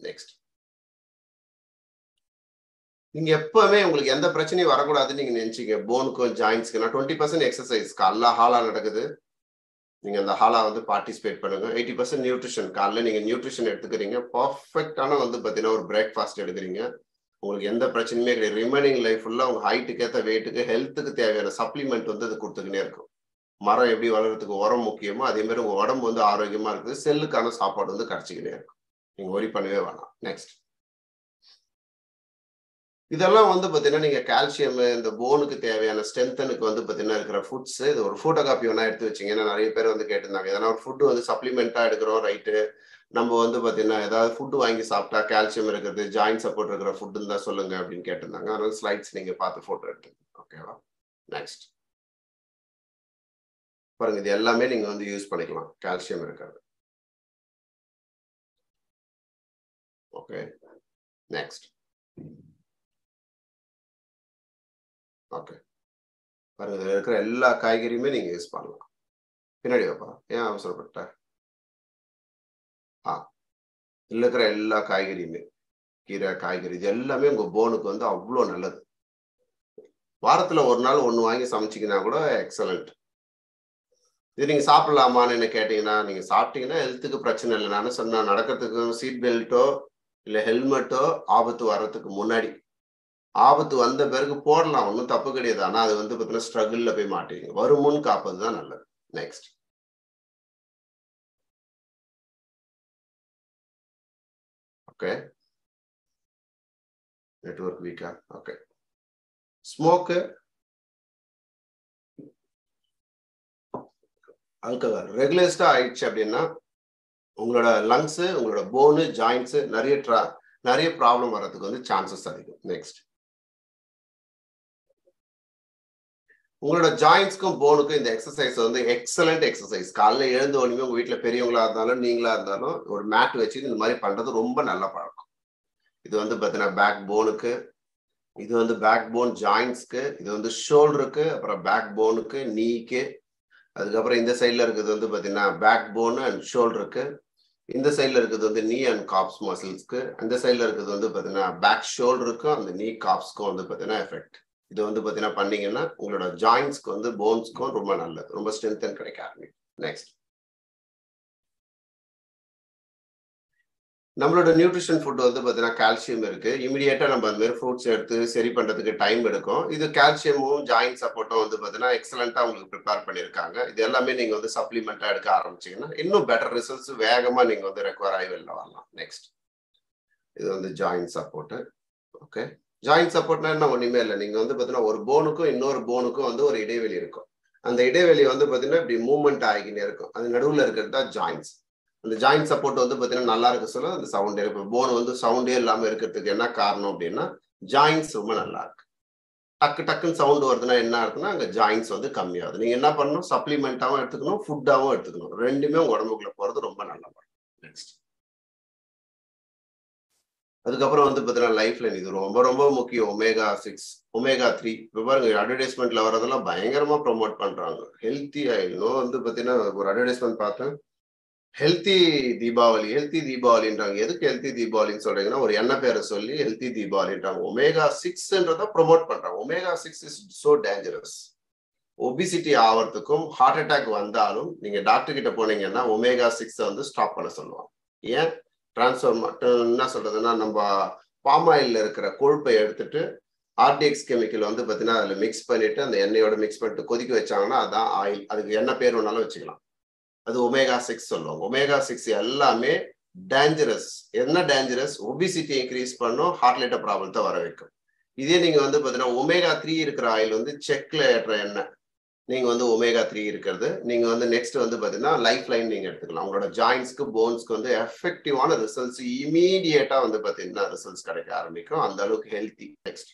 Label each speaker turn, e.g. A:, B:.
A: Next. நீங்க எப்பவுமே உங்களுக்கு எந்த பிரச்சனையும் வரக்கூடாதுன்னு நீங்க நினைச்சீங்க போனுக்கும் ஜாயின்ஸ்க்கு 20% எக்ஸசைஸ் காலைல ஹாலா நடக்குது. நீங்க அந்த ஹாலா வந்து பார்ட்டிசிபேட் பண்ணுங்க. 80% நியூட்ரிஷன் காலைல நீங்க நியூட்ரிஷன் எடுத்துக்கிறீங்க. பர்ஃபெக்டான வந்து பாத்தீங்கன்னா ஒரு பிரேக்ஃபாஸ்ட் எடுக்கிறீங்க. உங்களுக்கு எந்த பிரச்சனையுமே கிடையாது. ரிமைனிங் லைஃப் ஃபுல்லா உங்க ஹைட்டுக்கு ஏற்ற வெயிட்டுக்கு ஹெல்த்துக்கு தேவையான சப்ளிமெண்ட் வந்து அது கொடுத்துக்கினே இருக்கும். மரம் எப்படி வளர்றதுக்கு உரம் முக்கியமோ அதே மாதிரி உங்க உடம்பு வந்து ஆரோக்கியமா இருக்குது. செல்லுக்கான சாப்பாடு வந்து கிடைச்சிக்கினே இருக்கும். நீங்க ஒரி பண்ணவே வேணாம். நெக்ஸ்ட். இதெல்லாம் வந்து பாத்தீங்கன்னா நீங்க கால்சியம் இந்த போனுக்கு தேவையான ஸ்ட்ரென்த்தனுக்கு வந்து பாத்தீங்கன்னா இருக்கிற ஃபுட்ஸ் இது ஒரு போட்டோ காப்பி ஒன்னா எடுத்து வச்சிங்க. ஏன்னா நிறைய பேர் வந்து கேட்டிருந்தாங்க எதனா ஒரு ஃபுட்டு வந்து சப்ளிமெண்டா எடுக்கிறோம் ரைட்டு. நம்ம வந்து பாத்தீங்கன்னா ஏதாவது ஃபுட்டு வாங்கி சாப்பிட்டா கால்சியம் இருக்கிறது ஜாயிண்ட் சப்போர்ட் இருக்கிற ஃபுட்டுன்னு தான் சொல்லுங்க அப்படின்னு கேட்டிருந்தாங்க. அதனால ஸ்லைட்ஸ் நீங்க பார்த்து போட்டோ எடுத்துங்க. ஓகேவா? நெக்ஸ்ட் பாருங்க, இது எல்லாமே நீங்க வந்து யூஸ் பண்ணிக்கலாம் கால்சியம் இருக்கிறது. Okay next. ஓகே பாருங்க, இதுல இருக்கிற எல்லா காய்கறியுமே நீங்க யூஸ் பண்ணலாம். பின்னாடி வைப்பா, ஏன் அவசரப்பட்ட? இதுல இருக்கிற எல்லா காய்கறியுமே கீரை காய்கறி இது எல்லாமே உங்க போனுக்கு வந்து அவ்வளோ நல்லது. வாரத்துல ஒரு நாள் ஒண்ணு வாங்கி சமைச்சிங்கன்னா கூட எக்ஸலண்ட். இது நீங்க சாப்பிடலாமான்னு என்ன கேட்டீங்கன்னா நீங்க சாப்பிட்டீங்கன்னா ஹெல்த்துக்கு பிரச்சனை இல்லை. நானும் சொன்னேன் நடக்கிறதுக்கு சீட் பெல்ட்டோ இல்ல ஹெல்மெட்டோ ஆபத்து வர்றதுக்கு முன்னாடி, ஆபத்து வந்த பிறகு போடலாம், ஒன்றும் தப்பு கிடையாது. ஆனா அது வந்து பார்த்தீங்கன்னா ஸ்ட்ரகிள்ல போய் மாட்டீங்க. வருமுன் காப்பதுதான் நல்லது. நெக்ஸ்ட். ஓகே நெட்வொர்க் வீக்கா? ஓகே. ஸ்மோக்கு ஆல்கஹால் ரெகுலர்ஸ்டா ஆயிடுச்சு அப்படின்னா உங்களோட லங்ஸ் உங்களோட போனு ஜாயின்ட்ஸ் நிறைய ப்ராப்ளம் வர்றதுக்கு வந்து சான்சஸ் அதிகம். நெக்ஸ்ட். உங்களோட ஜாயின்ஸ்க்கும் போனுக்கும் இந்த எக்ஸசைஸ் வந்து எக்ஸலண்ட் எக்ஸசைஸ். காலைல எழுந்த உடனே உங்க வீட்டுல பெரியவங்களா இருந்தாலும் நீங்களா இருந்தாலும் ஒரு மேட் வச்சு இந்த மாதிரி பண்றது ரொம்ப நல்ல பழக்கம். இது வந்து பாத்தீங்கன்னா பேக் போனுக்கு, இது வந்து பேக் போன் ஜாயின்ஸ்க்கு, இது வந்து ஷோல்டருக்கு, அப்புறம் பேக் போனுக்கு, நீக்கு, அதுக்கப்புறம் இந்த சைட்ல இருக்கிறது வந்து பாத்தீங்கன்னா பேக் போன் அண்ட் ஷோல்டருக்கு, இந்த சைட்ல இருக்கிறது வந்து நீ அண்ட் காப்ஸ் மசில்ஸ்க்கு, அந்த சைட்ல இருக்கிறது வந்து பாத்தீங்கன்னா பேக் ஷோல்டருக்கும் அந்த நீ காப்ஸ்க்கும் வந்து பாத்தீங்கன்னா எஃபெக்ட். இது வந்து பாத்தீங்கன்னா பண்ணீங்கன்னா உங்களோட ஜாயின்ஸ்க்கு வந்து போன்ஸ்க்கும் ரொம்ப நல்லது, ரொம்ப ஸ்ட்ரென்த் கிடைக்க ஆரம்பிக்கும். நெக்ஸ்ட். நம்மளோட நியூட்ரிஷன் ஃபுட் வந்து பாத்தீங்கன்னா கால்சியம் இருக்கு. இமிடியேட்டா நம்ம அந்த மாதிரி ஃப்ரூட்ஸ் எடுத்து சரி பண்றதுக்கு டைம் எடுக்கும். இது கால்சியமும் ஜாயிண்ட் சப்போர்ட்டும் வந்து பாத்தீங்கன்னா எக்ஸலண்டா உங்களுக்கு ப்ரிப்பேர் பண்ணிருக்காங்க. இது எல்லாமே நீங்க வந்து சப்ளிமெண்டா எடுக்க ஆரம்பிச்சீங்கன்னா இன்னும் பெட்டர் ரிசல்ட்ஸ் வேகமா நீங்க வந்து ரெக்வயர் ஆகி வெளில வரலாம். நெக்ஸ்ட். இது வந்து ஜாயிண்ட் சப்போர்ட். ஓகே. ஜாயிண்ட் சப்போர்ட்னா என்ன? ஒண்ணுமே இல்லை. நீங்க வந்து பாத்தீங்கன்னா ஒரு போனுக்கும் இன்னொரு போனுக்கும் வந்து ஒரு இடைவெளி இருக்கும். அந்த இடைவெளி வந்து பாத்தீங்கன்னா இப்படி மூவ்மெண்ட் ஆகிக்கினே இருக்கும். அது நடுவுல இருக்கிறது தான் ஜாயின்ஸ். அந்த ஜாயிண்ட் சப்போர்ட் வந்து பாத்தீங்கன்னா நல்லா இருக்க சொல்ல அந்த சவுண்டே இருக்கும். போன் வந்து சவுண்டே இல்லாம இருக்கிறதுக்கு என்ன காரணம் அப்படின்னா ஜாயின்ஸ் ரொம்ப நல்லா இருக்கு. டக்கு டக்குன்னு சவுண்ட் வருதுன்னா என்ன ஆகுதுன்னா அங்க ஜாயின்ஸ் வந்து கம்மியாகுது. நீங்க என்ன பண்ணணும்? சப்ளிமெண்டாவும் எடுத்துக்கணும், ஃபுட்டாவும் எடுத்துக்கணும். ரெண்டுமே உங்க உடம்புக்குள்ள போறது ரொம்ப நல்ல பழக்கம். நெக்ஸ்ட். அதுக்கப்புறம் வந்து பாத்தீங்கன்னா லைஃப் லைன் இது ரொம்ப ரொம்ப முக்கியம். omega-6 omega-3 இப்போ பாருங்க அட்வர்டைஸ்மெண்ட்ல வரதெல்லாம் பயங்கரமா ப்ரொமோட் பண்றாங்க. ஹெல்த்தி ஆயிலும் வந்து பாத்தீங்கன்னா ஒரு அட்வர்டைஸ்மெண்ட் பார்த்தேன், ஹெல்த்தி தீபாவளின்றாங்க. எதுக்கு ஹெல்த்தி தீபாவளின்னு சொல்றீங்கன்னா ஒரு எண்ணெய் பேரை சொல்லி ஹெல்த்தி தீபாவளின்றாங்க. omega-6ன்றத ப்ரொமோட் பண்றாங்க. omega-6 is so dangerous. Obesity ஆவறதுக்கும் ஹார்ட் அட்டாக் வந்தாலும் நீங்க டாக்டர் கிட்ட போனீங்கன்னா omega-6 வந்து ஸ்டாப் பண்ண சொல்லுவாங்க. ஏன்? என்ன சொல்றதுன்னா நம்ம பாம் ஆயில்ல இருக்கிற கொழுப்பை எடுத்துட்டு ஆர்டிஎக்ஸ் கெமிக்கல் வந்து பாத்தீங்கன்னா அதுல மிக்ஸ் பண்ணிட்டு அந்த எண்ணெயோட மிக்ஸ் பண்ணிட்டு கொதிக்க வச்சாங்கன்னா அதான் ஆயில். அதுக்கு என்ன பேர் வேணாலும் வச்சுக்கலாம். அது omega-6 சொல்லுவாங்க. omega-6 எல்லாமே டேஞ்சரஸ். என்ன டேஞ்சரஸ்? ஒபிசிட்டி இன்க்ரீஸ் பண்ணும், ஹார்ட் லைட்ட ப்ராப்ளத்தை வர வைக்கும். இதே நீங்க வந்து பாத்தீங்கன்னா omega-3 இருக்கிற ஆயில் வந்து செக்ல ஏற்ற எண்ணெய், நீங்க வந்து omega-3 இருக்கிறது நீங்க வந்து நெக்ஸ்ட் வந்து பாத்தீங்கன்னா லைஃப் லைன் நீங்க எடுத்துக்கலாம். உங்களோட ஜாயின்ஸ்க்கு போன்ஸ்க்கு வந்து எஃபெக்டிவான ரிசல்ட்ஸ் இமீடியேட்டா வந்து பாத்தீங்கன்னா ரிசல்ட்ஸ் கிடைக்க ஆரம்பிக்கும். அந்த அளவுக்கு ஹெல்த்தி. நெக்ஸ்ட்.